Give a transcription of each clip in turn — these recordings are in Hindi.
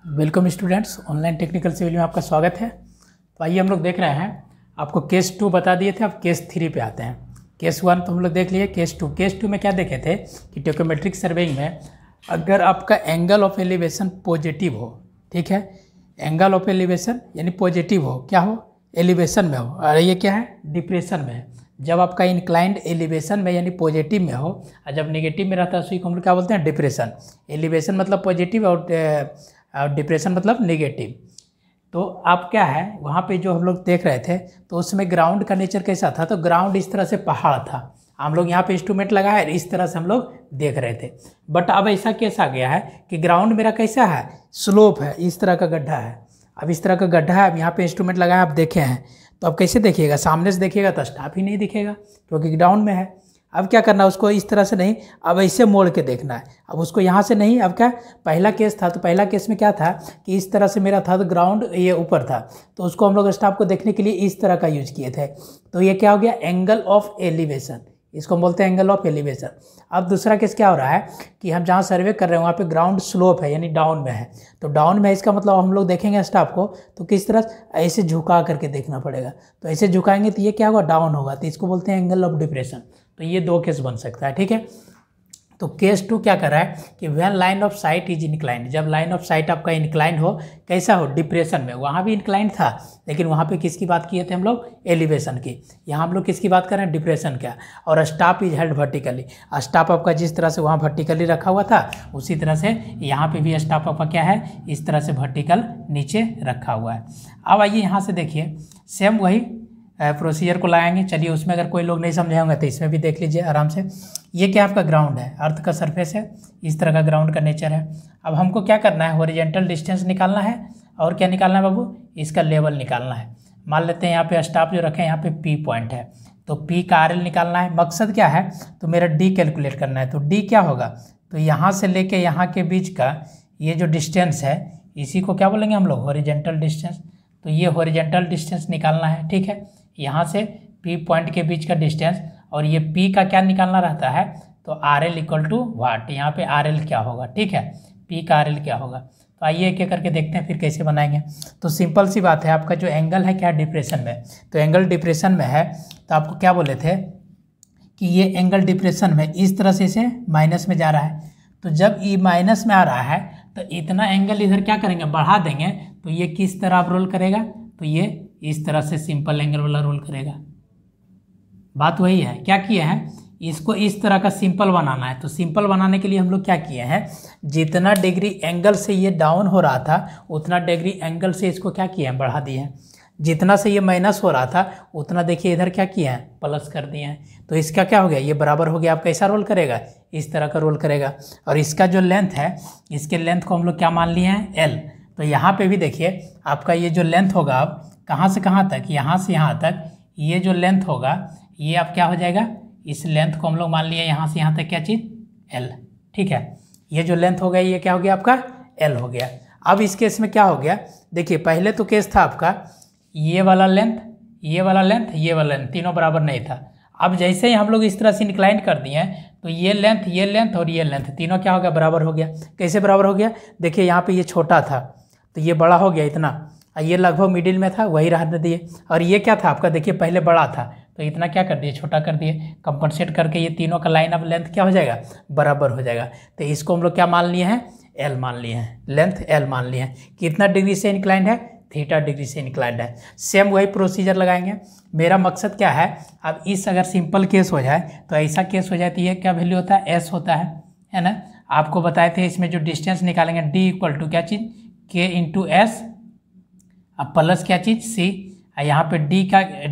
Welcome students, online technical civil में आपका स्वागत है। तो आइए हम लोग देख रहे हैं, आपको केस 2 बता दिए थे, अब केस 3 पे आते हैं। केस 1 तो हम लोग देख लिए। केस 2 में क्या देखे थे कि टेकोमेट्रिक सर्वेइंग में अगर आपका एंगल ऑफ एलिवेशन पॉजिटिव हो, ठीक है, एंगल ऑफ एलिवेशन यानी पॉजिटिव हो, क्या हो, एलिवेशन में हो, और ये क्या है, डिप्रेशन में है। जब आपका इंक्लाइंड एलिवेशन में यानी पॉजिटिव में हो, और जब नेगेटिव में रहता है उसी को हम लोग क्या बोलते हैं, डिप्रेशन। एलिवेशन मतलब पॉजिटिव और डिप्रेशन मतलब नेगेटिव। तो आप क्या है वहाँ पे जो हम लोग देख रहे थे, तो उसमें ग्राउंड का नेचर कैसा था, तो ग्राउंड इस तरह से पहाड़ था। हम लोग यहाँ पे इंस्ट्रूमेंट लगा है, इस तरह से हम लोग देख रहे थे। बट अब ऐसा केस आ गया है कि ग्राउंड मेरा कैसा है, स्लोप है, इस तरह का गड्ढा है। अब इस तरह का गड्ढा है, अब यहाँ पे इंस्ट्रूमेंट लगा है, आप देखे हैं, तो अब कैसे देखिएगा, सामने से देखिएगा तो स्टाफ ही नहीं दिखेगा क्योंकि ग्राउंड में है। अब क्या करना है, उसको इस तरह से नहीं, अब ऐसे मोड़ के देखना है। अब उसको यहाँ से नहीं, अब क्या, पहला केस था, तो पहला केस में क्या था कि इस तरह से मेरा था, तो ग्राउंड ये ऊपर था, तो उसको हम लोग स्टाफ को देखने के लिए इस तरह का यूज किए थे। तो ये क्या हो गया, एंगल ऑफ एलिवेशन, इसको हम बोलते हैं एंगल ऑफ एलिवेशन। अब दूसरा केस क्या हो रहा है कि हम जहाँ सर्वे कर रहे हैं वहाँ पे ग्राउंड स्लोप है यानी डाउन में है। तो डाउन में है, इसका मतलब हम लोग देखेंगे स्टाफ को तो किस तरह ऐसे झुका करके देखना पड़ेगा। तो ऐसे झुकाएंगे तो ये क्या होगा, डाउन होगा, तो इसको बोलते हैं एंगल ऑफ डिप्रेशन। तो ये 2 केस बन सकता है, ठीक है। तो केस 2 क्या कर रहा है कि when line of sight is inclined, जब लाइन ऑफ साइट आपका इंक्लाइंड हो, कैसा हो, डिप्रेशन में। वहाँ भी इंक्लाइंड था, लेकिन वहाँ पे किसकी बात किए थे हम लोग, एलिवेशन की। यहाँ हम लोग किसकी बात कर रहे हैं, डिप्रेशन का। और staff is held vertically, staff आपका जिस तरह से वहाँ वर्टिकली रखा हुआ था, उसी तरह से यहाँ पे भी स्टाफ आपका क्या है, इस तरह से वर्टिकल नीचे रखा हुआ है। अब आइए यहाँ से देखिए, सेम वही प्रोसीजर को लगाएंगे। चलिए, उसमें अगर कोई लोग नहीं समझे होंगे तो इसमें भी देख लीजिए आराम से। ये क्या आपका ग्राउंड है, अर्थ का सरफेस है, इस तरह का ग्राउंड का नेचर है। अब हमको क्या करना है, हॉरिजॉन्टल डिस्टेंस निकालना है, और क्या निकालना है बाबू, इसका लेवल निकालना है। मान लेते हैं यहाँ पे स्टाफ जो रखे हैं, यहाँ पे पी पॉइंट है, तो पी का RL निकालना है। मकसद क्या है, तो मेरा डी कैलकुलेट करना है। तो डी क्या होगा, तो यहाँ से लेके यहाँ के बीच का ये जो डिस्टेंस है, इसी को क्या बोलेंगे हम लोग, हॉरिजॉन्टल डिस्टेंस। तो ये हॉरिजॉन्टल डिस्टेंस निकालना है, ठीक है। यहाँ से P पॉइंट के बीच का डिस्टेंस, और ये P का क्या निकालना रहता है, तो RL इक्वल टू वाट, यहाँ पे RL क्या होगा, ठीक है, P का RL क्या होगा। तो आइए एक एक करके देखते हैं फिर कैसे बनाएंगे। तो सिंपल सी बात है, आपका जो एंगल है क्या, डिप्रेशन में, तो एंगल डिप्रेशन में है, तो आपको क्या बोले थे कि ये एंगल डिप्रेशन में इस तरह से इसे माइनस में जा रहा है। तो जब ये माइनस में आ रहा है तो इतना एंगल इधर क्या करेंगे, बढ़ा देंगे। तो ये किस तरह आप रोल करेगा, तो ये इस तरह से सिंपल एंगल वाला रोल करेगा। बात वही है, क्या किए हैं, इसको इस तरह का सिंपल बनाना है। तो सिंपल बनाने के लिए हम लोग क्या किए हैं, जितना डिग्री एंगल से ये डाउन हो रहा था, उतना डिग्री एंगल से इसको क्या किए हैं, बढ़ा दिए हैं। जितना से ये माइनस हो रहा था, उतना देखिए इधर क्या किए हैं, प्लस कर दिए हैं। तो इसका क्या हो गया, ये बराबर हो गया। आप कैसा रोल करेगा, इस तरह का रोल करेगा। और इसका जो लेंथ है, इसके लेंथ को हम लोग क्या मान लिए हैं, L। तो यहाँ पे भी देखिए आपका ये जो लेंथ होगा, अब कहाँ से कहाँ तक, यहाँ से यहाँ तक, ये जो लेंथ होगा, ये अब क्या हो जाएगा, इस लेंथ को हम लोग मान लिए यहाँ से यहाँ तक क्या चीज़, L, ठीक है। ये जो लेंथ हो गया, ये क्या हो गया आपका, L हो गया। अब इस केस में क्या हो गया, देखिए पहले तो केस था आपका ये वाला लेंथ, ये वाला लेंथ, ये वाला लेंथ, तीनों बराबर नहीं था। अब जैसे ही हम लोग इस तरह से इंक्लाइन कर दिए हैं, तो ये लेंथ और ये लेंथ, तीनों क्या हो गया, बराबर हो गया। कैसे बराबर हो गया, देखिए यहाँ पे ये छोटा था तो ये बड़ा हो गया इतना, और ये लगभग मिडिल में था, वही रहने दिए। और ये क्या था आपका, देखिए पहले बड़ा था तो इतना क्या कर दिए, छोटा कर दिए। कंपनसेट करके ये तीनों का लाइन ऑफ लेंथ क्या हो जाएगा, बराबर हो जाएगा। तो इसको हम लोग क्या मान लिए हैं, L मान लिए हैं, लेंथ L मान लिए हैं। कितना डिग्री से इंक्लाइंड है, थीटा डिग्री से इंक्लाइंड है। सेम वही प्रोसीजर लगाएंगे। मेरा मकसद क्या है, अब इस अगर सिंपल केस हो जाए, तो ऐसा केस हो जाए तो ये क्या वैल्यू होता है, S होता है ना। आपको बताए थे इसमें जो डिस्टेंस निकालेंगे, D इक्वल टू क्या चीज़, K इंटू S, अब प्लस क्या चीज़, C। यहाँ पे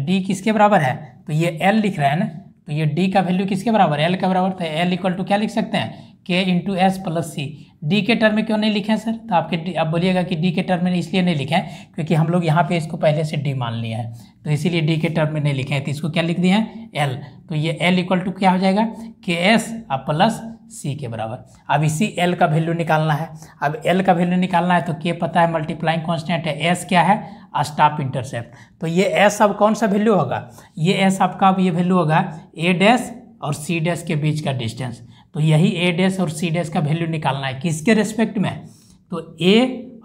D किसके बराबर है, तो ये L लिख रहा है ना, तो ये D का वैल्यू किसके बराबर है, L का बराबर। तो L इक्वल टू क्या लिख सकते हैं, K into S plus C। D के टर्म में क्यों नहीं लिखे हैं सर, तो आप बोलिएगा कि D के टर्म में इसलिए नहीं लिखे हैं क्योंकि हम लोग यहाँ पे इसको पहले से D मान लिया है, तो इसीलिए D के टर्म में नहीं लिखे हैं। तो इसको क्या लिख दिए हैं, L। तो ये L इक्वल टू क्या हो जाएगा, KS अब प्लस C के बराबर। अब इसी L का वैल्यू निकालना है। अब L का वैल्यू निकालना है तो K पता है, मल्टीप्लाइंग कांस्टेंट है, S क्या है, स्टाफ इंटरसेप्ट। तो ये S अब कौन सा वैल्यू होगा, ये S आपका अब ये वैल्यू होगा A डैश और C डैश के बीच का डिस्टेंस। तो यही A डैश और C डैश का वैल्यू निकालना है, किसके रेस्पेक्ट में, तो A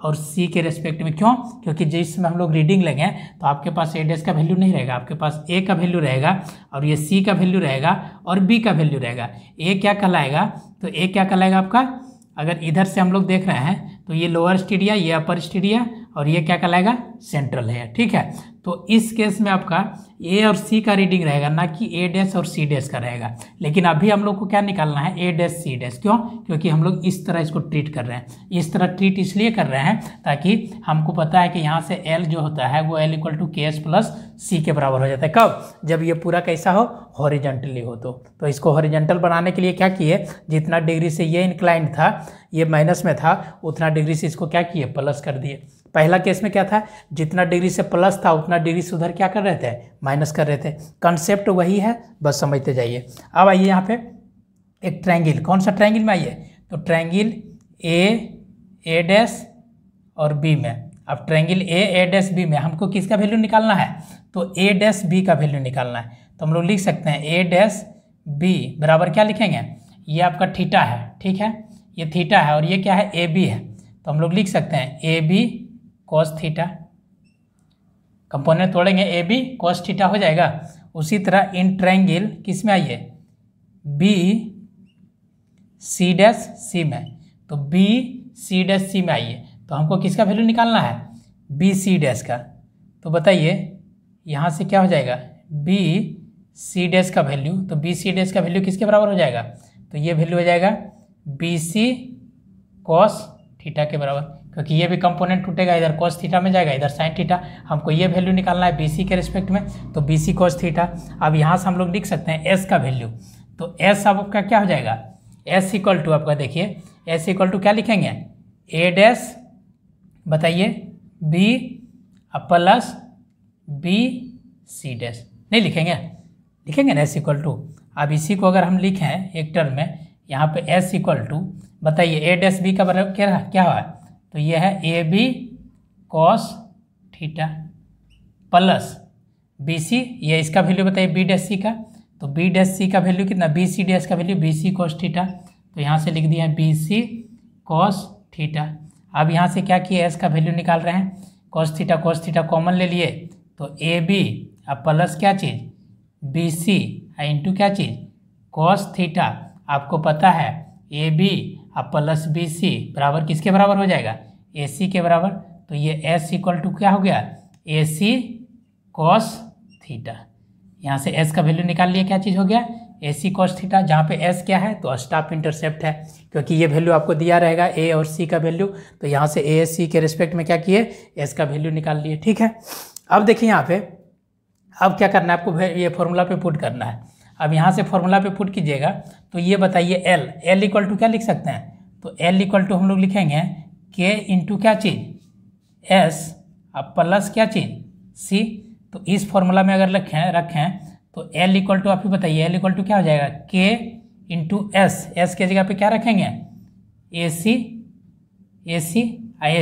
और सी के रेस्पेक्ट में। क्यों? क्योंकि जिसमें हम लोग रीडिंग लेंगे तो आपके पास ए डैश का वैल्यू नहीं रहेगा, आपके पास ए का वैल्यू रहेगा और ये सी का वैल्यू रहेगा और बी का वैल्यू रहेगा। ए क्या कहलाएगा? तो ए क्या कहलाएगा आपका, अगर इधर से हम लोग देख रहे हैं तो ये लोअर स्टीडिया, ये अपर स्टीडिया और ये क्या कहलाएगा? सेंट्रल है। ठीक है, तो इस केस में आपका ए और सी का रीडिंग रहेगा, ना कि ए डैश और सी डैश का रहेगा। लेकिन अभी हम लोग को क्या निकालना है? ए डैश सी डैश। क्यों? क्योंकि हम लोग इस तरह इसको ट्रीट कर रहे हैं। इस तरह ट्रीट इसलिए कर रहे हैं ताकि हमको पता है कि यहाँ से एल जो होता है वो L equal to K S plus सी के बराबर हो जाता है। कब? जब ये पूरा कैसा हो? हॉरिजॉन्टली हो। तो इसको हॉरिजॉन्टल बनाने के लिए क्या किए? जितना डिग्री से ये इंक्लाइंड था, ये माइनस में था, उतना डिग्री से इसको क्या किए? प्लस कर दिए। पहला केस में क्या था? जितना डिग्री से प्लस था उतना डिग्री से उधर क्या कर रहे थे? माइनस कर रहे थे। कंसेप्ट वही है, बस समझते जाइए। अब आइए यहाँ पे एक ट्रायंगल, कौन सा ट्रायंगल में आइए? तो ट्रायंगल ए डैश और बी में। अब ट्रायंगल ए डैश बी में हमको किसका वैल्यू निकालना है? तो ए डैश बी का वैल्यू निकालना है। तो हम लोग लिख सकते हैं ए डैश बी बराबर क्या लिखेंगे? ये आपका थीटा है, ठीक है, ये थीटा है और ये क्या है? ए बी है। तो हम लोग लिख सकते हैं A B cos theta, component तोड़ेंगे ए बी कॉस थीटा हो जाएगा। उसी तरह इन ट्रायंगल किस में आइए? बी सी डैश सी में। तो बी सी डैश सी में आइए, तो हमको किसका वैल्यू निकालना है? बी सी डैश का। तो बताइए यहाँ से क्या हो जाएगा? बी सी डैश का वैल्यू, तो बी सी डैश का वैल्यू किसके बराबर हो जाएगा? तो ये वैल्यू हो जाएगा बी सी कॉस थीटा के बराबर, क्योंकि ये भी कंपोनेंट टूटेगा, इधर कॉस थीटा में जाएगा, इधर साइन थीटा। हमको ये वैल्यू निकालना है बीसी के रिस्पेक्ट में, तो बीसी कॉस थीटा। अब यहाँ से हम लोग लिख सकते हैं एस का वैल्यू। तो एस आपका क्या हो जाएगा? एस इक्वल टू आपका देखिए, एस इक्वल टू क्या लिखेंगे? ए डैश बताइए B plus B C dash. नहीं लिखेंगे? लिखेंगे ना एस इक्वल टू। अब इसी को अगर हम लिखें एक टर्म में, यहाँ पे एस इक्वल टू बताइए ए डैश बी का बराबर क्या हुआ? तो ये है A B cos theta plus B C, ये इसका वैल्यू बताइए बी डैश सी का। तो बी डैश सी का वैल्यू कितना? बी सी डैश का value B C cos theta. तो यहाँ से लिख दिया बी सी कॉस थीटा। अब यहाँ से क्या किए? एस का वैल्यू निकाल रहे हैं। कॉस थीटा कॉमन ले लिए, तो ए बी अब प्लस क्या चीज़? बी सी इंटू क्या चीज़? Cos theta. आपको पता है ए बी अब प्लस बी सी बराबर किसके बराबर हो जाएगा? ए सी के बराबर। तो ये एस इक्वल टू क्या हो गया? ए सी कॉस थीटा। यहाँ से एस का वैल्यू निकाल लिए, क्या चीज़ हो गया? ए सी कॉस थीटा, जहाँ पे एस क्या है? तो स्टाफ इंटरसेप्ट है, क्योंकि ये वैल्यू आपको दिया रहेगा ए और सी का वैल्यू। तो यहाँ से ए सी के रिस्पेक्ट में क्या किए? एस का वैल्यू निकाल लिए। ठीक है, अब देखिए यहाँ पे अब क्या करना है आपको? ये फॉर्मूला पे पुट करना है। अब यहाँ से फॉर्मूला पे पुट कीजिएगा, तो ये बताइए एल इक्वल टू क्या लिख सकते हैं? तो एल इक्वल टू हम लोग लिखेंगे के इंटू क्या चीज़? एस अब प्लस क्या चीज़? सी। तो इस फॉर्मूला में अगर रखें तो एल इक्वल टू आप ही बताइए, एल इक्वल टू क्या हो जाएगा? के इंटू एस के जगह पे क्या रखेंगे? ए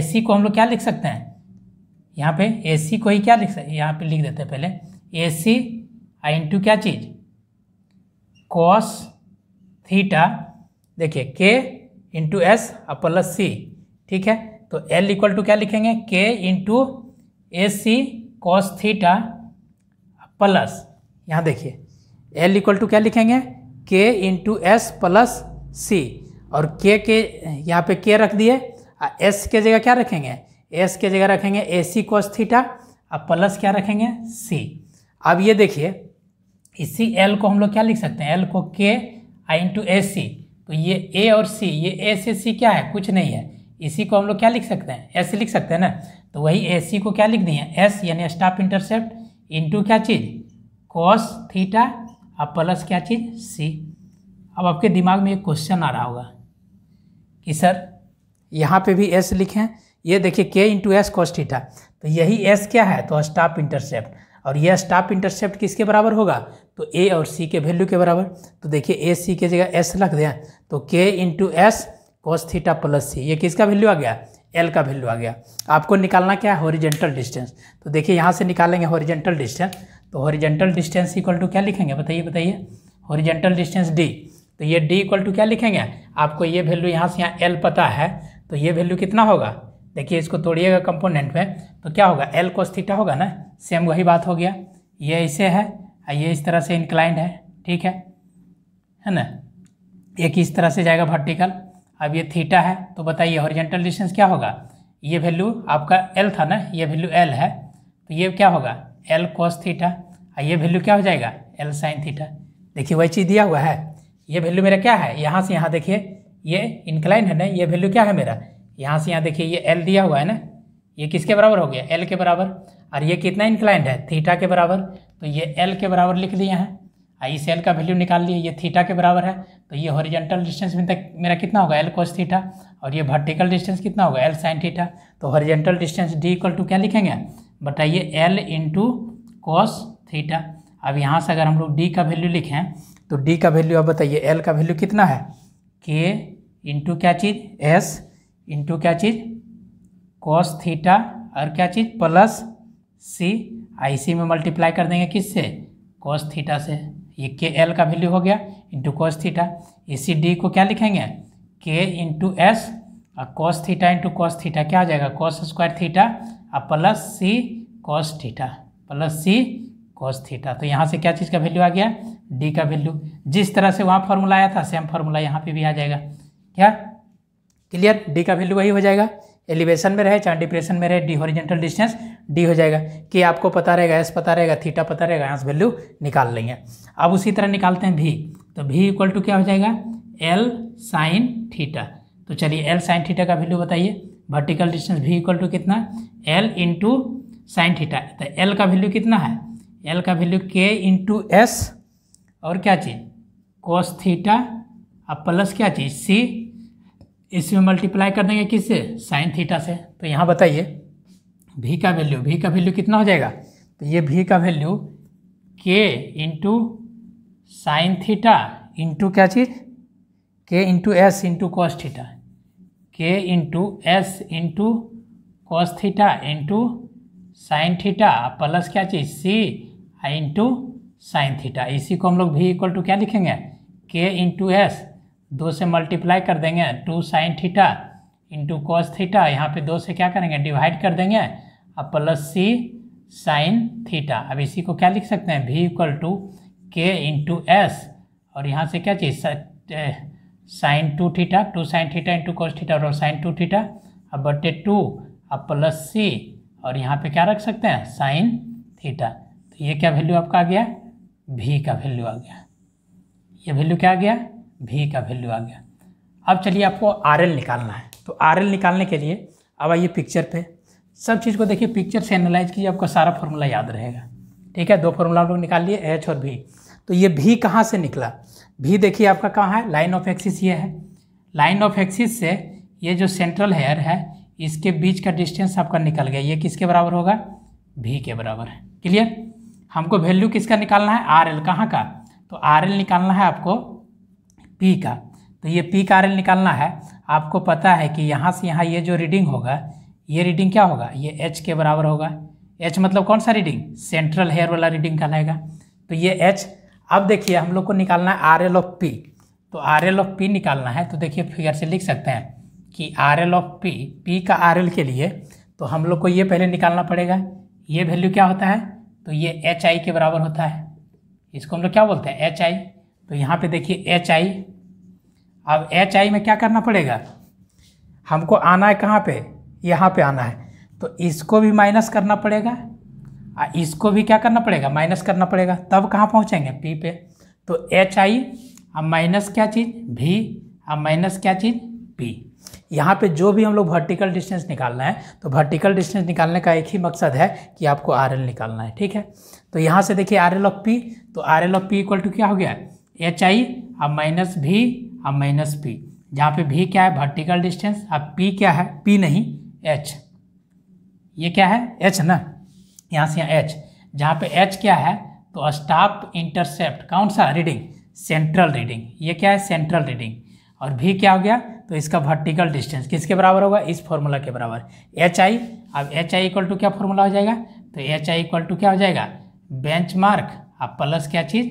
सी को हम लोग क्या लिख सकते हैं? यहाँ पे ए सी को ही क्या लिख सकते हैं? यहाँ पे लिख देते हैं पहले ए सी इंटू क्या चीज़? Cos theta. देखिए के इंटू एस प्लस सी। ठीक है, तो एल इक्वल टू क्या लिखेंगे? के इंटू ए सी कॉस थीटा प्लस, यहाँ देखिए एल इक्वल टू क्या लिखेंगे? के इंटू एस प्लस सी। और के यहाँ पे के रख दिए, एस के जगह क्या रखेंगे? एस के जगह रखेंगे ए सी कॉस थीटा अब प्लस क्या रखेंगे? सी। अब ये देखिए इसी एल को हम लोग क्या लिख सकते हैं? एल को के इंटू ए सी। तो ये ए और सी, ये ए से सी क्या है? कुछ नहीं है। इसी को हम लोग क्या लिख सकते हैं? एस लिख सकते हैं ना। तो वही ए सी को क्या लिख दिए? एस यानी स्टाफ इंटरसेप्ट इंटू क्या चीज़? कॉस थीटा अब प्लस क्या चीज़? सी। अब आपके दिमाग में एक क्वेश्चन आ रहा होगा कि सर यहाँ पे भी एस लिखें, ये देखिए के इंटू एस कॉस थीटा, तो यही एस क्या है? तो स्टाफ इंटरसेप्ट। और यह स्टाफ इंटरसेप्ट किसके बराबर होगा? तो ए और सी के वैल्यू के बराबर। तो देखिए ए सी के जगह एस रख दें, तो K into S cos theta plus C, ये किसका वैल्यू आ गया? एल का वैल्यू आ गया। आपको निकालना क्या है? Horizontal distance. तो देखिए यहाँ से निकालेंगे हॉरिजेंटल डिस्टेंस, तो हॉरिजेंटल डिस्टेंस इक्वल टू क्या लिखेंगे? बताइए हॉरिजेंटल डिस्टेंस डी। तो ये डी इक्वल टू क्या लिखेंगे? आपको ये वैल्यू यहाँ से यहाँ एल पता है, तो ये वैल्यू कितना होगा? देखिए इसको तोड़िएगा कंपोनेंट में तो क्या होगा, एल कोस थीटा होगा ना, सेम वही बात हो गया। ये ऐसे है, ये इस तरह से इंक्लाइंड है, ठीक है ना। एक इस तरह से जाएगा वर्टिकल। अब ये थीटा है तो बताइए हॉरिजॉन्टल डिस्टेंस क्या होगा, ये वैल्यू आपका एल था ना, ये वैल्यू एल है तो ये क्या होगा एल कोस थीटा, और ये वैल्यू क्या हो जाएगा एल साइन थीटा। देखिए वही चीज़ दिया हुआ है, ये वैल्यू मेरा क्या है, यहाँ से यहाँ देखिए ये इंक्लाइन है ना, ये वैल्यू क्या है मेरा, यहाँ से यहाँ देखिए ये एल दिया हुआ है ना, ये किसके बराबर हो गया एल के बराबर, और ये कितना इंक्लाइंड है थीटा के बराबर, तो ये एल के बराबर लिख दिया है। इस एल का वैल्यू निकाल लिए, ये थीटा के बराबर है तो ये हॉरिजॉन्टल डिस्टेंस में तक मेरा कितना होगा एल कोस थीटा, और ये वर्टिकल डिस्टेंस कितना होगा एल साइन थीटा। तो horizontal distance D equal to क्या लिखेंगे, बताइए एल इंटू कोस थीटा। अब यहाँ से अगर हम लोग डी का वैल्यू लिखें तो डी का वैल्यू अब बताइए एल का वैल्यू कितना है, के इंटू क्या चीज़ एस इंटू क्या चीज़ कोस थीटा, और क्या चीज़ प्लस सी, इसी में मल्टीप्लाई कर देंगे किससे कोस थीटा से, ये के एल का वैल्यू हो गया इंटू कोस थीटा। इसी डी को क्या लिखेंगे के इंटू एस, और cos theta into cos theta क्या आ जाएगा कोस स्क्वायर थीटा, और प्लस सी कोस थीटा, प्लस सी कोस थीटा। तो यहाँ से क्या चीज़ का वैल्यू आ गया डी का वैल्यू। जिस तरह से वहाँ फॉर्मूला आया था सेम फार्मूला यहाँ पे भी आ जाएगा। क्या क्लियर, डी का वैल्यू वही हो जाएगा, एलिवेशन में रहे चाहे डिप्रेशन में रहे, डी हॉरिजॉन्टल डिस्टेंस डी हो जाएगा। कि आपको पता रहेगा एस पता रहेगा थीटा पता रहेगा, यहाँ से वैल्यू निकाल लेंगे। अब उसी तरह निकालते हैं भी, तो भी इक्वल टू क्या हो जाएगा एल साइन थीटा। तो चलिए एल साइन थीटा का वैल्यू बताइए, वर्टिकल डिस्टेंस भी इक्वल टू कितना एल इंटू साइन थीटा। तो एल का वैल्यू कितना है, एल का वैल्यू के इंटू एस और क्या चीज़ कोस थीटा, अब प्लस क्या चीज़ सी, इसमें मल्टीप्लाई कर देंगे किससे साइन थीटा से। तो यहाँ बताइए भी का वैल्यू कितना हो जाएगा, तो ये भी का वैल्यू के इंटू साइन थीटा इंटू क्या चीज़ K into S into cos theta, K into S into cos theta into sine theta plus क्या चीज़ सी इंटू साइन थीटा। इसी को हम लोग भी इक्वल टू क्या लिखेंगे के इंटू एस, 2 से मल्टीप्लाई कर देंगे 2 sine theta into cos theta, यहाँ पे 2 से क्या करेंगे डिवाइड कर देंगे, अब प्लस सी साइन थीटा। अब इसी को क्या लिख सकते हैं भी equal to K into S, और यहाँ से क्या चीज़ sine 2 theta 2 sine theta into cos theta और साइन 2 थीटा, अब बटे 2 अब प्लस सी, और यहाँ पे क्या रख सकते हैं साइन थीटा। तो ये क्या वैल्यू आपका आ गया भी का वैल्यू आ गया, ये वैल्यू क्या आ गया भी का वैल्यू आ गया। अब चलिए आपको आर एल निकालना है, तो आर एल निकालने के लिए अब आइए पिक्चर पे, सब चीज़ को देखिए पिक्चर से एनालाइज कीजिए, आपको सारा फॉर्मूला याद रहेगा। ठीक है, 2 फॉर्मूला हम लोग निकाल लिए एच और भी। तो ये भी कहाँ से निकला, भी देखिए आपका कहाँ है लाइन ऑफ एक्सिस, ये है लाइन ऑफ एक्सिस से ये जो सेंट्रल हेयर है इसके बीच का डिस्टेंस आपका निकल गया, ये किसके बराबर होगा भी के बराबर है। क्लियर, हमको वैल्यू किसका निकालना है आर एल, कहाँ का, तो आर एल निकालना है आपको पी का। तो ये पी का आर एल निकालना है, आपको पता है कि यहाँ से यहाँ ये जो रीडिंग होगा ये रीडिंग क्या होगा ये एच के बराबर होगा। एच मतलब कौन सा रीडिंग सेंट्रल हेयर वाला रीडिंग कहलाएगा, तो ये एच। अब देखिए हम लोग को निकालना है आर एल ऑफ पी, तो आर एल ऑफ पी निकालना है, तो देखिए फिगर से लिख सकते हैं कि are L of P, P का आर एल के लिए तो हम लोग को ये पहले निकालना पड़ेगा, ये वैल्यू क्या होता है तो ये एच आई के बराबर होता है, इसको हम लोग क्या बोलते हैं एच आई। तो यहाँ पे देखिए एच आई, अब एच आई में क्या करना पड़ेगा हमको आना है कहाँ पे यहाँ पे आना है, तो इसको भी माइनस करना पड़ेगा और इसको भी क्या करना पड़ेगा माइनस करना पड़ेगा, तब कहाँ पहुँचेंगे पी पे। तो एच आई अब माइनस क्या चीज़ भी, अब माइनस क्या चीज़ पी। यहाँ पे जो भी हम लोग वर्टिकल डिस्टेंस निकालना है तो वर्टिकल डिस्टेंस निकालने का एक ही मकसद है कि आपको आर एल निकालना है। ठीक है, तो यहाँ से देखिए आर एल ऑफ पी, तो R L of P equal to क्या हो गया एच आई अब माइनस भी अब माइनस पी, जहाँ पे भी क्या है वर्टिकल डिस्टेंस, अब पी क्या है पी नहीं एच, ये क्या है एच ना, यहाँ से यहाँ एच, जहाँ पे एच क्या है तो स्टॉप इंटरसेप्ट कौन सा रीडिंग सेंट्रल रीडिंग, ये क्या है सेंट्रल रीडिंग, और भी क्या हो गया तो इसका वर्टिकल डिस्टेंस किसके बराबर होगा इस फॉर्मूला के बराबर एच आई। अब एच आई इक्वल टू क्या फॉर्मूला हो जाएगा तो एच आई इक्वल टू क्या हो जाएगा बेंचमार्क अब प्लस क्या चीज़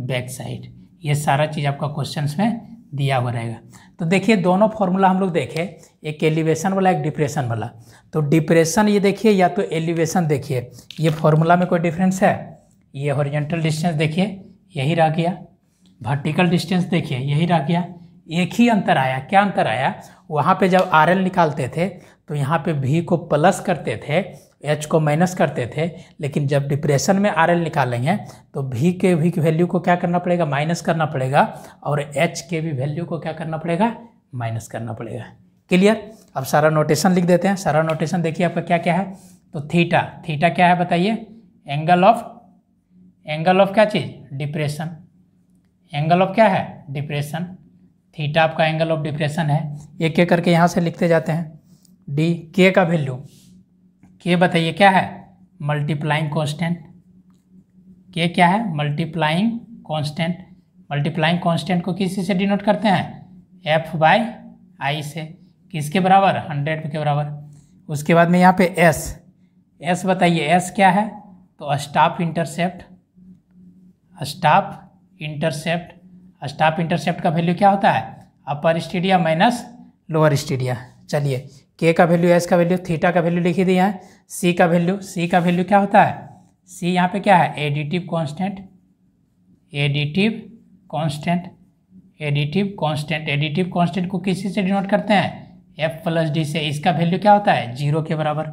बैक साइड। ये सारा चीज़ आपका क्वेश्चंस में दिया हुआ रहेगा। तो देखिए दोनों फॉर्मूला हम लोग देखें, एक एलिवेशन वाला एक डिप्रेशन वाला। तो डिप्रेशन ये देखिए या तो एलिवेशन देखिए, ये फॉर्मूला में कोई डिफरेंस है? ये हॉरिजॉन्टल डिस्टेंस देखिए यही रह गया, वर्टिकल डिस्टेंस देखिए यही रह गया। एक ही अंतर आया, क्या अंतर आया? वहाँ पे जब आर एल निकालते थे तो यहाँ पे भी को प्लस करते थे, एच को माइनस करते थे, लेकिन जब डिप्रेशन में आर एल निकालेंगे तो भी के वैल्यू को क्या करना पड़ेगा? माइनस करना पड़ेगा, और एच के भी वैल्यू को क्या करना पड़ेगा? माइनस करना पड़ेगा। क्लियर? अब सारा नोटेशन लिख देते हैं। सारा नोटेशन देखिए आपका क्या क्या है। तो थीटा, थीटा क्या है बताइए? एंगल ऑफ क्या चीज़? डिप्रेशन। एंगल ऑफ क्या है? डिप्रेशन। थीटा आपका एंगल ऑफ डिप्रेशन है। एक एक करके यहाँ से लिखते जाते हैं। डी, के का वैल्यू, के बताइए क्या है? Multiplying constant. के क्या है? Multiplying constant. मल्टीप्लाइंग कांस्टेंट को किसी से डिनोट करते हैं? एफ बाई आई से। किसके बराबर? 100 के बराबर। उसके बाद में यहाँ पे एस, एस बताइए एस क्या है? तो staff intercept. Staff intercept, staff intercept का वैल्यू क्या होता है? अपर स्टीडिया माइनस लोअर स्टीडिया। चलिए के का वैल्यू, एस का वैल्यू, थीटा का वैल्यू लिख ही दिया है। सी का वैल्यू, सी का वैल्यू क्या होता है? सी यहाँ पे क्या है? Additive constant. Additive constant, additive constant. Additive constant को किसी से डिनोट करते हैं? एफ प्लस डी से। इसका वैल्यू क्या होता है? 0 के बराबर।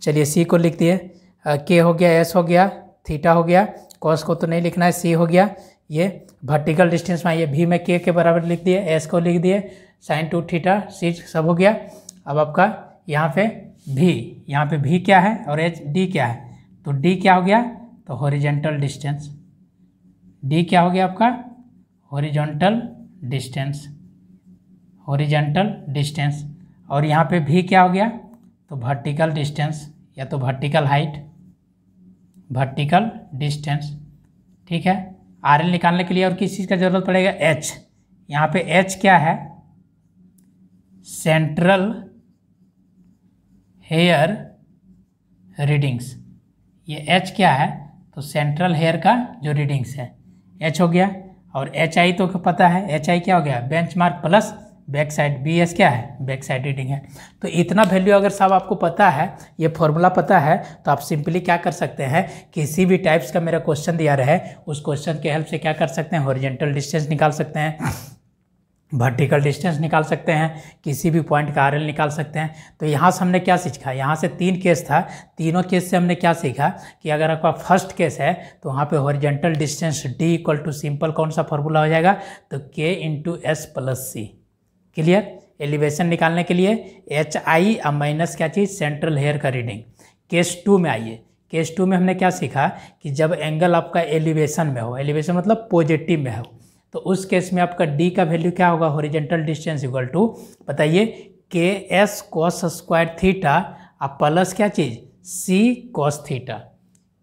चलिए सी को लिख दिए, के हो गया, एस हो गया, थीटा हो गया, कॉस को तो नहीं लिखना है, सी हो गया। ये वर्टिकल डिस्टेंस में ये भी में के बराबर लिख दिए, एस को लिख दिए, साइन 2 थीटा, सी सब हो गया। अब आपका यहाँ पे भी, यहाँ पे भी क्या है और एच डी क्या है? तो डी क्या हो गया? तो हॉरिजॉन्टल डिस्टेंस। डी क्या हो गया आपका? Horizontal distance, horizontal distance. और यहाँ पे भी क्या हो गया? तो वर्टिकल डिस्टेंस या तो वर्टिकल हाइट, वर्टिकल डिस्टेंस। ठीक है। आर एल निकालने के लिए और किस चीज़ का जरूरत पड़ेगा? एच। यहाँ पे एच क्या है? Central hair readings. ये एच क्या है? तो सेंट्रल हेयर का जो रीडिंग्स है, एच हो गया। और एच आई तो पता है, एच आई क्या हो गया? Benchmark plus back side, B S क्या है? बैक साइड रीडिंग है। तो इतना वैल्यू अगर साहब आपको पता है, ये फॉर्मूला पता है, तो आप सिंपली क्या कर सकते हैं? किसी भी टाइप्स का मेरा क्वेश्चन दिया रहे उस क्वेश्चन के हेल्प से क्या कर सकते हैं? हॉरिजॉन्टल डिस्टेंस निकाल सकते हैं, वर्टिकल डिस्टेंस निकाल सकते हैं, किसी भी पॉइंट का आर एल निकाल सकते हैं। तो यहाँ से हमने क्या सीखा? यहाँ से 3 केस था, तीनों केस से हमने क्या सीखा कि अगर आपका फर्स्ट केस है तो वहाँ पे horizontal distance D equal to simple कौन सा फॉर्मूला हो जाएगा? तो K into S plus C. Clear? Elevation निकालने के लिए एच आई अब माइनस क्या चीज़? सेंट्रल हेयर का रीडिंग। केस 2 में आइए। केस 2 में हमने क्या सीखा कि जब एंगल आपका एलिवेशन में हो, एलिवेशन मतलब पॉजिटिव में हो, तो उस केस में आपका डी का वैल्यू क्या होगा? हॉरिजॉन्टल डिस्टेंस इक्वल टू, बताइए, K S cos square theta अब प्लस क्या चीज़? C cos theta.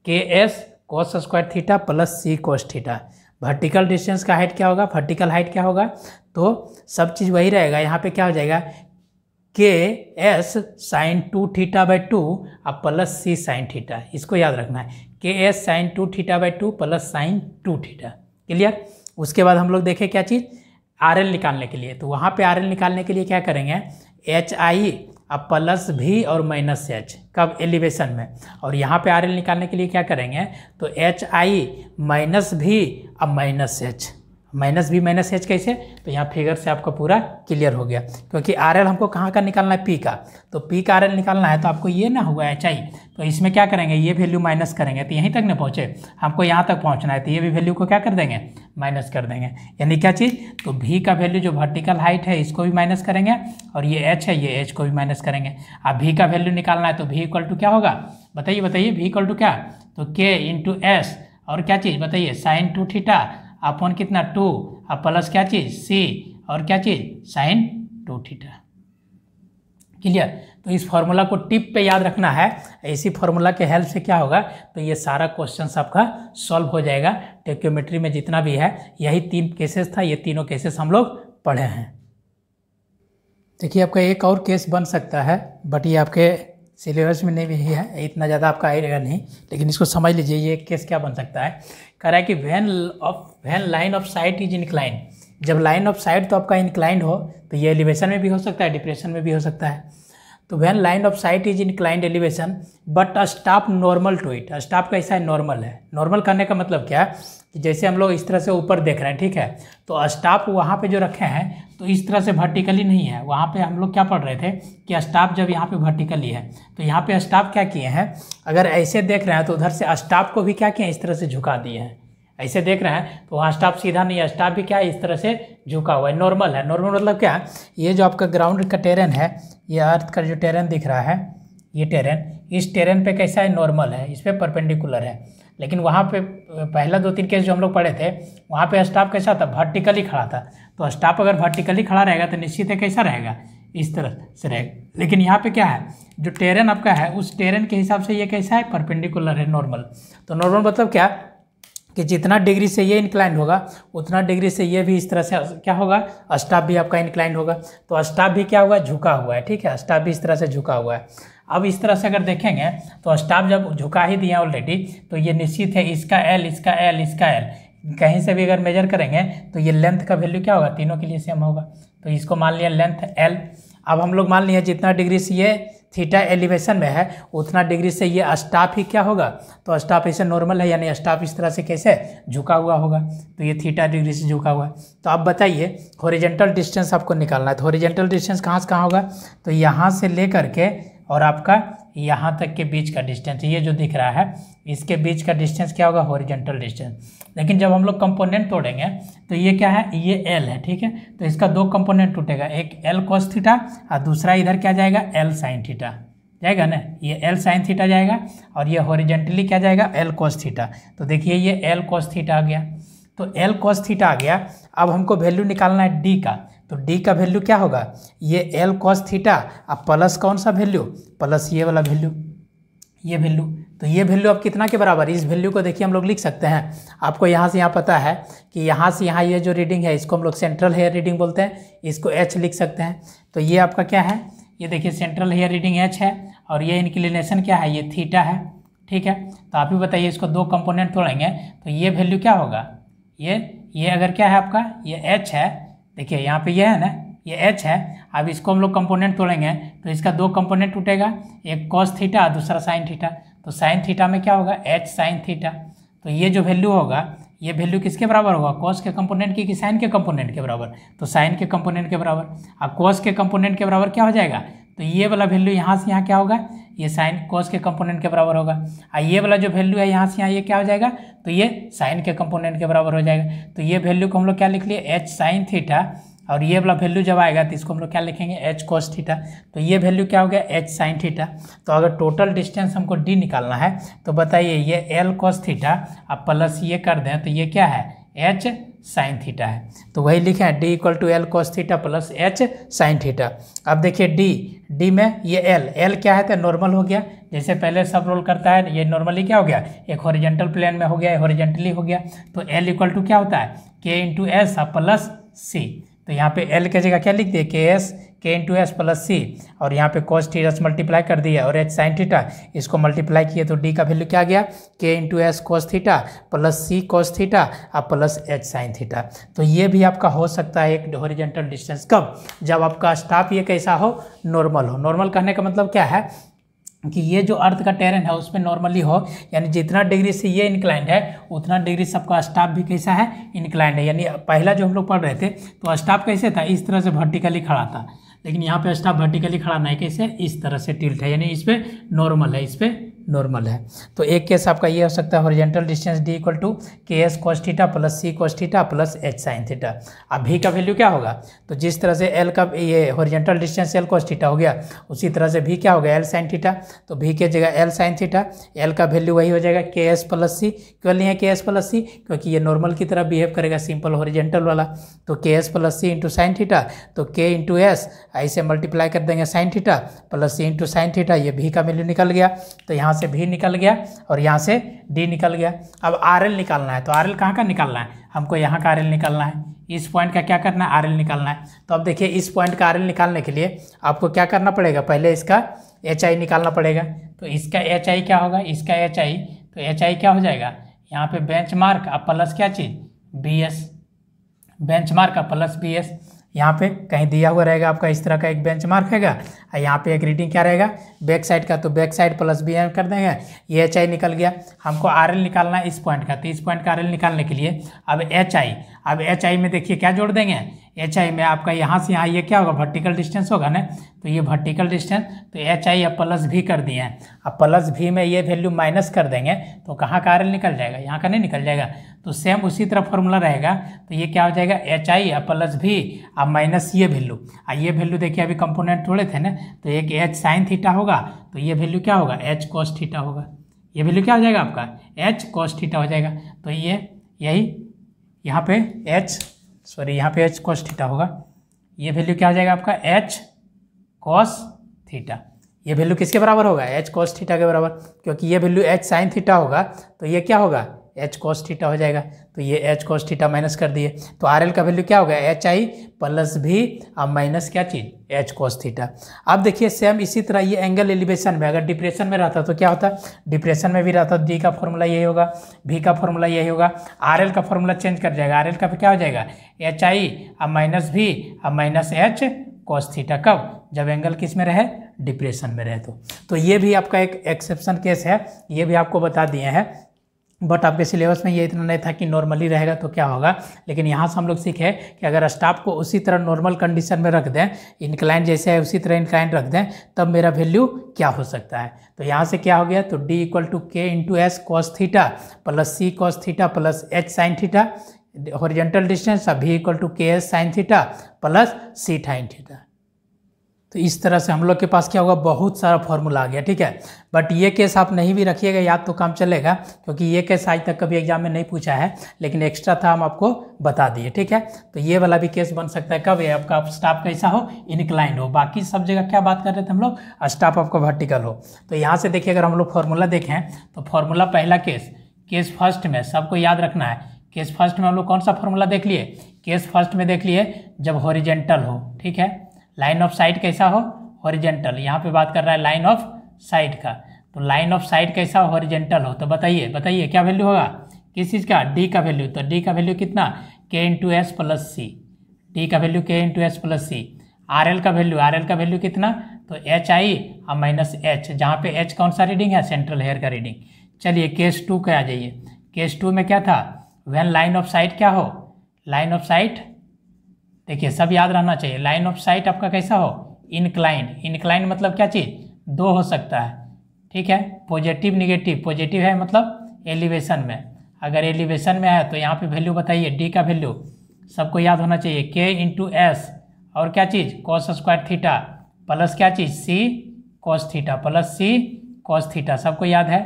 K S cos square theta plus C cos theta. Vertical distance का हाइट क्या होगा? वर्टिकल हाइट क्या होगा? तो सब चीज़ वही रहेगा। यहाँ पे क्या हो जाएगा? के एस साइन 2 थीटा बाई 2 अब प्लस सी साइन थीटा। इसको याद रखना है, K S sine 2 theta by 2 plus sine 2 theta. Clear? उसके बाद हम लोग देखें क्या चीज़? आर एल निकालने के लिए। तो वहाँ पे आर एल निकालने के लिए क्या करेंगे? एच आई अब प्लस भी और माइनस एच, कब? एलिवेशन में। और यहाँ पे आर एल निकालने के लिए क्या करेंगे? तो एच आई माइनस भी अब माइनस एच। माइनस भी माइनस एच कैसे? तो यहाँ फिगर से आपका पूरा क्लियर हो गया, क्योंकि आर एल हमको कहाँ का निकालना है? पी का। तो पी का आर एल निकालना है तो आपको ये ना हुआ एच आई, तो इसमें क्या करेंगे? ये वैल्यू माइनस करेंगे तो यहीं तक ना पहुँचे, हमको यहाँ तक पहुँचना है, तो ये भी वैल्यू को क्या कर देंगे? माइनस कर देंगे। यानी क्या चीज़? तो भी का वैल्यू जो वर्टिकल हाइट है इसको भी माइनस करेंगे, और ये एच है, ये एच को भी माइनस करेंगे। अब भी का वैल्यू निकालना है तो भी इक्वल टू क्या होगा? बताइए बताइए, भी इक्वल टू क्या? तो के इंटू एस और क्या चीज़? बताइए, साइन 2 थीटा अपॉन कितना? 2 अब प्लस क्या चीज़? सी और क्या चीज़? Sine 2 theta. क्लियर? तो इस फॉर्मूला को टिप पे याद रखना है। इसी फॉर्मूला के हेल्प से क्या होगा? तो ये सारा क्वेश्चन आपका सॉल्व हो जाएगा। टेक्योमेट्री में जितना भी है यही 3 केसेस था, ये तीनों केसेस हम लोग पढ़े हैं। देखिए आपका एक और केस बन सकता है, बट ये आपके सिलेबस में नहीं भी है, इतना ज़्यादा आपका आएगा नहीं, लेकिन इसको समझ लीजिए। ये केस क्या बन सकता है? कह रहा है कि when line of sight is incline, जब लाइन ऑफ साइट तो आपका इंक्लाइंड हो तो ये एलिवेशन में भी हो सकता है, डिप्रेशन में भी हो सकता है। तो when line of sight is inclined elevation but staff normal to it, staff कैसा है, नॉर्मल है। नॉर्मल करने का मतलब क्या है कि जैसे हम लोग इस तरह से ऊपर देख रहे हैं, ठीक है, तो स्टाफ वहाँ पे जो रखे हैं तो इस तरह से वर्टिकली नहीं है। वहाँ पे हम लोग क्या पढ़ रहे थे कि स्टाफ जब यहाँ पे वर्टिकली है तो यहाँ पे स्टाफ क्या किए हैं, अगर ऐसे देख रहे हैं तो उधर से स्टाफ को भी क्या किए, इस तरह से झुका दिए हैं। ऐसे देख रहे हैं तो वहाँ स्टाफ सीधा नहीं है, स्टाफ भी क्या है, इस तरह से झुका हुआ है, नॉर्मल है। नॉर्मल मतलब क्या, ये जो आपका ग्राउंड का टेरेन है, ये अर्थ का जो टेरेन दिख रहा है, ये टेरेन, इस टेरेन पे कैसा है, नॉर्मल है, इस पर परपेंडिकुलर है। लेकिन वहाँ पे पहला 2-3 केस जो हम लोग पढ़े थे वहाँ पे स्टाफ कैसा था, वर्टिकली खड़ा था। तो स्टाफ अगर वर्टिकली खड़ा रहेगा तो निश्चित है कैसा रहेगा, इस तरह से रहेगा। लेकिन यहाँ पे क्या है, जो टेरेन आपका है उस टेरेन के हिसाब से ये कैसा है, परपेंडिकुलर है, नॉर्मल। तो नॉर्मल मतलब क्या कि जितना डिग्री से ये इंक्लाइंड होगा उतना डिग्री से ये भी इस तरह से क्या होगा, स्टाफ भी आपका इंक्लाइंड होगा। तो स्टाफ भी क्या हुआ, झुका हुआ है, ठीक है, स्टाफ भी इस तरह से झुका हुआ है। अब इस तरह से अगर देखेंगे तो स्टाफ जब झुका ही दिया ऑलरेडी तो ये निश्चित है इसका एल, इसका एल, इसका एल, कहीं से भी अगर मेजर करेंगे तो ये लेंथ का वैल्यू क्या होगा, तीनों के लिए सेम होगा। तो इसको मान लिया लेंथ एल। अब हम लोग मान लिया जितना डिग्री से ये थीटा एलिवेशन में है उतना डिग्री से ये स्टाफ ही क्या होगा, तो स्टाफ ऐसे नॉर्मल है, यानी स्टाफ इस तरह से कैसे झुका हुआ होगा, तो ये थीटा डिग्री से झुका हुआ है। तो आप बताइए हॉरिजॉन्टल डिस्टेंस आपको निकालना है। तो हॉरिजॉन्टल डिस्टेंस कहाँ से कहाँ होगा, तो यहाँ से लेकर के और आपका यहाँ तक के बीच का डिस्टेंस, ये जो दिख रहा है इसके बीच का डिस्टेंस क्या होगा, हॉरिजॉन्टल डिस्टेंस। लेकिन जब हम लोग कंपोनेंट तोड़ेंगे तो ये क्या है, ये एल है, ठीक है, तो इसका 2 कंपोनेंट टूटेगा, एक एल कॉस थीटा और दूसरा इधर क्या जाएगा, एल साइन थीटा जाएगा ना, ये एल साइन थीटा जाएगा और ये हॉरिजॉन्टली क्या जाएगा, एल कॉस थीटा। तो देखिए ये एल कॉस थीटा आ गया, तो एल कॉस थीटा आ गया। अब हमको वैल्यू निकालना है डी का, तो डी का वैल्यू क्या होगा, ये एल कॉस थीटा अब प्लस कौन सा वैल्यू, प्लस ये वाला वैल्यू, ये वैल्यू। तो ये वैल्यू अब कितना के बराबर, इस वैल्यू को देखिए हम लोग लिख सकते हैं। आपको यहाँ से यहाँ पता है कि यहाँ से यहाँ ये जो रीडिंग है इसको हम लोग सेंट्रल हेयर रीडिंग बोलते हैं, इसको एच लिख सकते हैं। तो ये आपका क्या है, ये देखिए सेंट्रल हेयर रीडिंग एच है और ये इंक्लिनेशन क्या है, ये थीटा है, ठीक है। तो आप ही बताइए इसको 2 कंपोनेंट तोड़ेंगे तो ये वैल्यू क्या होगा, ये अगर क्या है आपका, ये एच है, देखिए यहाँ पे ये है ना, ये एच है। अब इसको हम लोग कंपोनेंट तोड़ेंगे तो इसका 2 कंपोनेंट टूटेगा, एक कॉस थीटा दूसरा साइन थीटा। तो साइन थीटा में क्या होगा, एच साइन थीटा। तो ये जो वैल्यू होगा ये वैल्यू किसके बराबर होगा, कॉस के कंपोनेंट की कि साइन के कंपोनेंट के बराबर, तो साइन के कंपोनेंट के बराबर। अब कॉस के कंपोनेंट के बराबर क्या हो जाएगा, तो ये वाला वैल्यू यहाँ से यहाँ क्या होगा, ये साइन कॉस के कंपोनेंट के बराबर होगा। और ये वाला जो वैल्यू है यहाँ से यहाँ ये क्या हो जाएगा, तो ये साइन के कंपोनेंट के बराबर हो जाएगा। तो ये वैल्यू को हम लोग क्या लिख लिए, एच साइन थीटा, और ये वाला वैल्यू जब आएगा तो इसको हम लोग क्या लिखेंगे, एच कॉस थीटा। तो ये वैल्यू क्या हो गया, एच साइन थीटा। तो अगर टोटल डिस्टेंस हमको डी निकालना है तो बताइए ये एल कॉस थीटा अब प्लस ये कर दें तो ये क्या है, एच साइन थीटा है। तो वही लिखे हैं D equal to L cos theta plus H sine theta. अब देखिए डी में ये एल क्या है, तो नॉर्मल हो गया, जैसे पहले सब रोल करता है, ये नॉर्मली क्या हो गया, एक हॉरिजॉन्टल प्लेन में हो गया, हॉरिजॉन्टली हो गया। तो एल इक्वल टू क्या होता है, के इंटू एस प्लस सी। तो यहाँ पे एल की जगह क्या लिख दिए, के इंटू एस प्लस सी, और यहाँ पे कॉस थीटा से मल्टीप्लाई कर दिया और एच साइन थीटा इसको मल्टीप्लाई किए तो डी का वैल्यू क्या आ गया, K into S cos theta plus C cos theta और प्लस एच साइन थीटा। तो ये भी आपका हो सकता है एक हॉरिजॉन्टल डिस्टेंस, कब, जब आपका स्टाफ ये कैसा हो, नॉर्मल हो। नॉर्मल कहने का मतलब क्या है कि ये जो अर्थ का टेरेन है उस पर नॉर्मली हो, यानी जितना डिग्री से ये इंक्लाइंड है उतना डिग्री सबका स्टाफ भी कैसा है, इंक्लाइंड है। यानी पहला जो हम लोग पढ़ रहे थे तो स्टाफ कैसे था, इस तरह से वर्टिकली खड़ा था, लेकिन यहाँ पे स्टाफ वर्टिकली खड़ा नहीं, कैसे, इस तरह से टिल्ट है, यानी इस पर नॉर्मल है, इस पर नॉर्मल है। तो एक केस आपका ये हो सकता है horizontal distance D equal to K S cos theta plus C cos theta plus H sine theta. अब भी का वैल्यू क्या होगा, तो जिस तरह से एल का ये horizontal distance L cos theta हो गया उसी तरह से भी क्या हो गया, एल साइन थीटा। तो भी के जगह एल साइन थीटा, एल का वैल्यू वही हो जाएगा के एस प्लस सी। क्यों नहीं है के एस प्लस सी, क्योंकि ये नॉर्मल की तरह बिहेव करेगा, सिंपल हॉरिजॉन्टल वाला। तो के एस प्लस सी इंटू साइन थीटा, तो के इंटू एस ऐसे मल्टीप्लाई कर देंगे साइन थीटा प्लस सी इंटू साइन थीटा, ये भी का वैल्यू निकल गया। तो यहाँ से भी निकल गया और यहाँ से डी निकल गया। अब आर एल निकालना है, तो आर एल कहाँ का निकालना है, हमको यहाँ का आर एल निकालना है, इस पॉइंट का क्या करना है, आर एल निकालना है। तो अब देखिए इस पॉइंट का आर एल निकालने के लिए आपको क्या करना पड़ेगा, पहले इसका एच आई निकालना पड़ेगा। तो इसका एच आई क्या होगा, इसका एच आई, तो एच आई क्या हो जाएगा, यहाँ पे बेंच मार्क अब प्लस क्या चीज़, बी एस। बेंचमार्क का प्लस बी एस, यहाँ पे कहीं दिया हुआ रहेगा आपका इस तरह का एक बेंचमार्क रहेगा, और यहाँ पे एक रीडिंग क्या रहेगा बैक साइड का, तो back side plus B M कर देंगे। ये एच आई निकल गया। हमको आर एल निकालना है इस पॉइंट का, तो इस पॉइंट का आर एल निकालने के लिए अब एच आई में देखिए क्या जोड़ देंगे, एच आई में आपका यहाँ से यहाँ ये क्या होगा वर्टिकल डिस्टेंस होगा ना, तो ये वर्टिकल डिस्टेंस, तो एच आई अब प्लस भी कर दिए हैं। अब प्लस भी में ये वैल्यू माइनस कर देंगे तो कहाँ का आर एल निकल जाएगा, यहाँ का नहीं निकल जाएगा। तो सेम उसी तरह फॉर्मूला रहेगा, तो ये क्या हो जाएगा एच आई अब प्लस भी अब माइनस ये वैल्यू, ये वैल्यू देखिए अभी कंपोनेंट थोड़े थे ना, तो एक एच साइन थीटा होगा, तो ये वैल्यू क्या होगा एच कॉस थीटा होगा। ये वैल्यू क्या हो जाएगा आपका एच कॉस थीटा हो जाएगा। तो ये यही यहाँ पे यहाँ पे एच कॉस थीटा होगा। ये वैल्यू क्या हो जाएगा आपका एच कॉस थीटा। ये वैल्यू किसके बराबर होगा एच कॉस थीटा के बराबर, क्योंकि ये वैल्यू एच साइन थीटा होगा, तो ये क्या होगा एच कॉस थीटा हो जाएगा। तो ये एच कॉस थीटा माइनस कर दिए, तो आर एल का वैल्यू क्या होगा एच आई प्लस भी अब माइनस क्या चीज़ एच कॉस थीटा। अब देखिए सेम इसी तरह ये एंगल एलिवेशन में, अगर डिप्रेशन में रहता तो क्या होता, डिप्रेशन में भी रहता तो डी का फॉर्मूला यही होगा, भी का फॉर्मूला यही होगा, आर एल का फॉर्मूला चेंज कर जाएगा, आर एल का क्या हो जाएगा एच आई अब माइनस भी अब माइनस एच कॉस थीटा, कब जब एंगल किस में रहे डिप्रेशन में रहे। तो ये भी आपका एक एक्सेप्शन केस है, ये भी आपको बता दिए हैं, बट आपके सिलेबस में ये इतना नहीं था कि नॉर्मली रहेगा तो क्या होगा, लेकिन यहाँ से हम लोग सीखे कि अगर स्टाफ को उसी तरह नॉर्मल कंडीशन में रख दें, इंक्लाइन जैसे है उसी तरह इंक्लाइन रख दें, तब मेरा वैल्यू क्या हो सकता है। तो यहाँ से क्या हो गया, तो D equal to K into S cos theta plus C cos theta plus H sine theta, horizontal distance भी equal to K S sine theta plus C sine theta. तो इस तरह से हम लोग के पास क्या होगा बहुत सारा फॉर्मूला आ गया, ठीक है। बट ये केस आप नहीं भी रखिएगा याद तो काम चलेगा, क्योंकि ये केस आज तक कभी एग्जाम में नहीं पूछा है, लेकिन एक्स्ट्रा था हम आपको बता दिए, ठीक है। तो ये वाला भी केस बन सकता है, कब ये आपका स्टाफ कैसा हो इनक्लाइंड हो। बाकी सब जगह क्या बात कर रहे थे हम लोग, स्टाफ आपका वर्टिकल हो। तो यहाँ से देखिए अगर हम लोग फॉर्मूला देखें तो फॉर्मूला पहला केस फर्स्ट में सबको याद रखना है। केस फर्स्ट में हम लोग कौन सा फॉर्मूला देख लिए, केस फर्स्ट में देख लिए जब हॉरिजेंटल हो, ठीक है, लाइन ऑफ साइट कैसा हो हॉरिजेंटल, यहाँ पे बात कर रहा है लाइन ऑफ साइट का, तो लाइन ऑफ साइट कैसा हो हॉरिजेंटल हो। तो बताइए क्या वैल्यू होगा किस चीज़ का, डी का वैल्यू, तो डी का वैल्यू कितना के इंटू एस प्लस सी, डी का वैल्यू के इंटू एस प्लस सी। आर एल का वैल्यू कितना, तो एच आई और माइनस एच, जहाँ पे एच कौन सा रीडिंग है सेंट्रल हेयर का रीडिंग। चलिए केस 2 के आ जाइए, केस 2 में क्या था, व्हेन लाइन ऑफ साइट क्या हो, लाइन ऑफ साइट देखिए सब याद रहना चाहिए, लाइन ऑफ साइट आपका कैसा हो इंक्लाइंड मतलब क्या चीज़ दो हो सकता है, ठीक है, पॉजिटिव निगेटिव, पॉजिटिव है मतलब एलिवेशन में, अगर एलिवेशन में है तो यहाँ पे वैल्यू बताइए, डी का वैल्यू सबको याद होना चाहिए के इंटू एस और क्या चीज़ कॉस स्क्वायर थीटा प्लस क्या चीज़ C cos theta plus C cos theta, सबको याद है।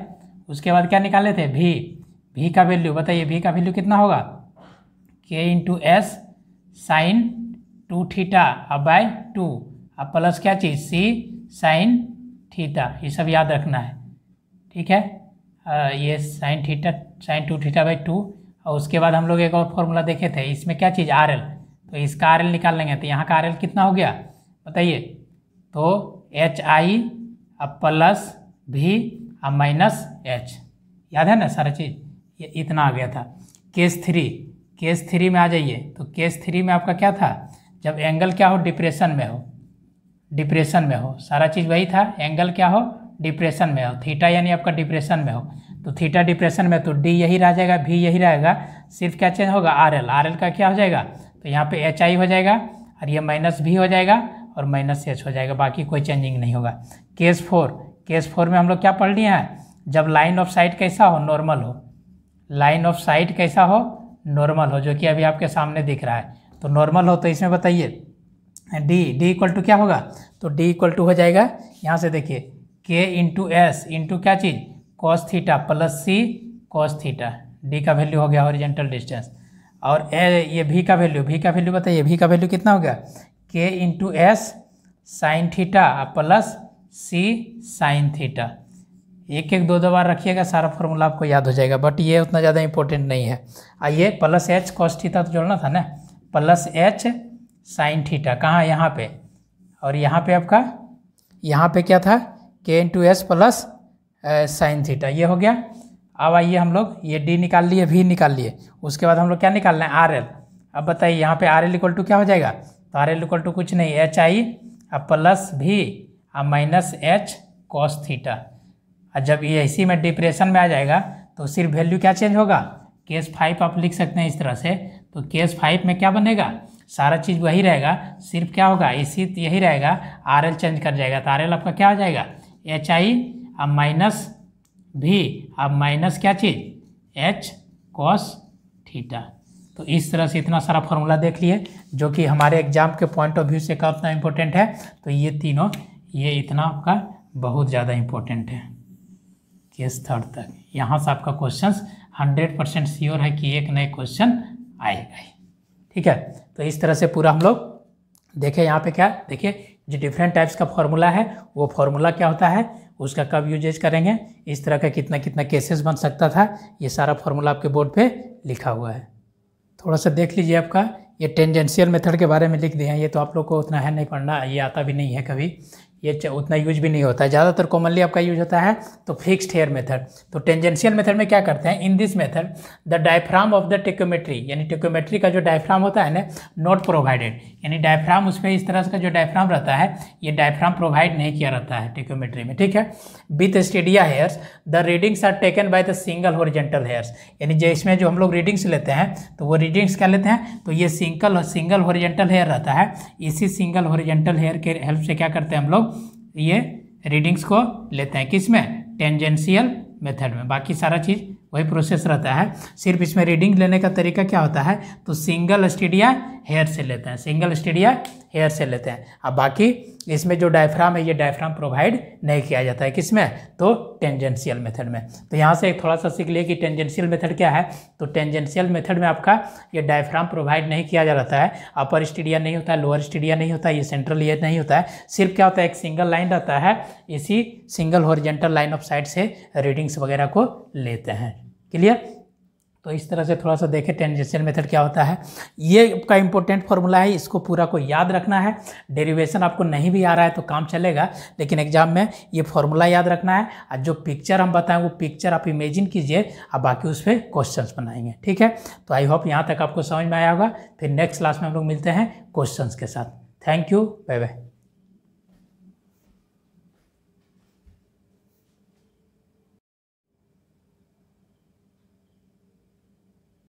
उसके बाद क्या निकाले थे भी का वैल्यू बताइए, भी का वैल्यू कितना होगा के इंटू एस साइन 2 थीटा अब बाय 2 अब प्लस क्या चीज़ सी साइन थीटा, ये सब याद रखना है, ठीक है। ये साइन 2 थीटा बाई 2, और उसके बाद हम लोग एक और फॉर्मूला देखे थे, इसमें क्या चीज़ आर एल, तो इसका आर एल निकाल लेंगे, तो यहाँ का आर एल कितना हो गया बताइए, तो एच आई अब प्लस भी अब माइनस एच, याद है ना सारा चीज़, ये इतना आ गया था। केस 3 में आ जाइए, तो केस 3 में आपका क्या था, जब एंगल क्या हो डिप्रेशन में हो, सारा चीज़ वही था, एंगल क्या हो डिप्रेशन में हो, थीटा यानी आपका डिप्रेशन में हो, तो थीटा डिप्रेशन में, तो डी यही रह जाएगा, भी यही रहेगा, सिर्फ क्या चेंज होगा आर एल का क्या हो जाएगा, तो यहाँ पे एच आई हो जाएगा और ये माइनस भी हो जाएगा और माइनस एच हो जाएगा, बाकी कोई चेंजिंग नहीं होगा। केस 4 में हम लोग क्या पढ़ लिए हैं, जब लाइन ऑफ साइट कैसा हो नॉर्मल हो, लाइन ऑफ साइट कैसा हो नॉर्मल हो, जो कि अभी आपके सामने दिख रहा है, तो नॉर्मल हो, तो इसमें बताइए डी इक्वल टू क्या होगा, तो डी इक्वल टू हो जाएगा, यहाँ से देखिए के इंटू एस इंटू क्या चीज़ cos theta plus C cos theta, D का वैल्यू हो गया हॉरिजॉन्टल डिस्टेंस, और ये भी का वैल्यू बताइए, भी का वैल्यू कितना हो गया K into S sine theta plus C sine theta. एक दो बार रखिएगा, सारा फॉर्मूला आपको याद हो जाएगा, बट ये उतना ज़्यादा इंपॉर्टेंट नहीं है। आइए प्लस एच कॉस थीटा तो जोड़ना था ना, प्लस एच साइन थीटा कहाँ यहाँ पे, और यहाँ पे आपका यहाँ पे क्या था के into S plus sine theta, ये हो गया। अब आइए हम लोग ये डी निकाल लिए, भी निकाल लिए, उसके बाद हम लोग क्या निकालना है आर एल। अब बताइए यहाँ पे आर एल इक्वल टू क्या हो जाएगा, तो आर एल इक्वल टू कुछ नहीं एच आई प्लस भी माइनस एच कॉस थीटा। और जब ये इसी में डिप्रेशन में आ जाएगा तो सिर्फ वैल्यू क्या चेंज होगा, केस 5 आप लिख सकते हैं इस तरह से। तो केस 5 में क्या बनेगा, सारा चीज़ वही रहेगा, सिर्फ क्या होगा इसी यही रहेगा, आर एल चेंज कर जाएगा। तो आर एल आपका क्या हो जाएगा, एच आई अब माइनस भी अब माइनस क्या चीज़ एच कॉस थीटा। तो इस तरह से इतना सारा फॉर्मूला देख लिए जो कि हमारे एग्जाम के पॉइंट ऑफ व्यू से कितना इंपॉर्टेंट है। तो ये तीनों ये इतना आपका बहुत ज़्यादा इंपॉर्टेंट है केस 3 तक। यहाँ से आपका क्वेश्चन 100% श्योर है कि एक नए क्वेश्चन आएगा ही। ठीक है, तो इस तरह से पूरा हम लोग देखें। यहाँ पे क्या देखिए, जो डिफरेंट टाइप्स का फॉर्मूला है वो फॉर्मूला क्या होता है, उसका कब यूजेज करेंगे, इस तरह का कितना कितना केसेस बन सकता था, ये सारा फॉर्मूला आपके बोर्ड पे लिखा हुआ है। थोड़ा सा देख लीजिए, आपका ये टेंजेंशियल मेथड के बारे में लिख दिए हैं। ये तो आप लोग को उतना है नहीं पढ़ना, ये आता भी नहीं है कभी, ये उतना यूज भी नहीं होता है। ज़्यादातर कॉमनली आपका यूज होता है तो फिक्स्ड हेयर मेथड। तो टेंजेंशियल मेथड में क्या करते हैं, in this method the diaphragm of the tacheometry, यानी टेकोमेट्री का जो डायफ्राम होता है ना, नॉट प्रोवाइडेड, यानी डायफ्राम उसमें इस तरह का जो डायफ्राम रहता है ये डायफ्राम प्रोवाइड नहीं किया रहता है टेकोमेट्री में। ठीक है, with stadia hairs the readings are taken by the single horizontal hairs, यानी जो इसमें जो हम लोग रीडिंग्स लेते हैं तो वो रीडिंग्स क्या लेते हैं, तो ये सिंगल हॉरिजॉन्टल हेयर रहता है। इसी सिंगल हॉरिजॉन्टल हेयर के हेल्प से क्या करते हैं हम लोग, ये रीडिंग्स को लेते हैं, किसमें, टेंजेंशियल मेथड में। बाकी सारा चीज़ वही प्रोसेस रहता है, सिर्फ इसमें रीडिंग लेने का तरीका क्या होता है, तो सिंगल स्टेडिया हेयर से लेते हैं, सिंगल स्टेडिया हेयर से लेते हैं। अब बाकी इसमें जो डायफ्राम है ये डायफ्राम प्रोवाइड नहीं किया जाता है, किसमें, तो टेंजेंशियल मेथड में। तो यहाँ से थोड़ा सा सीख लिए कि टेंजेंशियल मेथड क्या है। तो टेंजेंशियल मेथड में आपका ये डायफ्राम प्रोवाइड नहीं किया जाता है, अपर स्टेडिया नहीं होता है, लोअर स्टेडिया नहीं होता है, ये सेंट्रल ईयर नहीं होता है, सिर्फ क्या होता है, एक सिंगल लाइन रहता है, इसी single horizontal line of side से रीडिंग्स वगैरह को लेते हैं। क्लियर, तो इस तरह से थोड़ा सा देखें टेंजेंशियल मेथड क्या होता है। ये आपका इंपॉर्टेंट फॉर्मूला है, इसको पूरा को याद रखना है। डेरिवेशन आपको नहीं भी आ रहा है तो काम चलेगा, लेकिन एग्जाम में ये फॉर्मूला याद रखना है। और जो पिक्चर हम बताएं वो पिक्चर आप इमेजिन कीजिए, अब बाकी उस पर क्वेश्चंस बनाएंगे। ठीक है, तो आई होप यहाँ तक आपको समझ में आया होगा। फिर नेक्स्ट क्लास में हम लोग मिलते हैं क्वेश्चंस के साथ। Thank you, bye bye.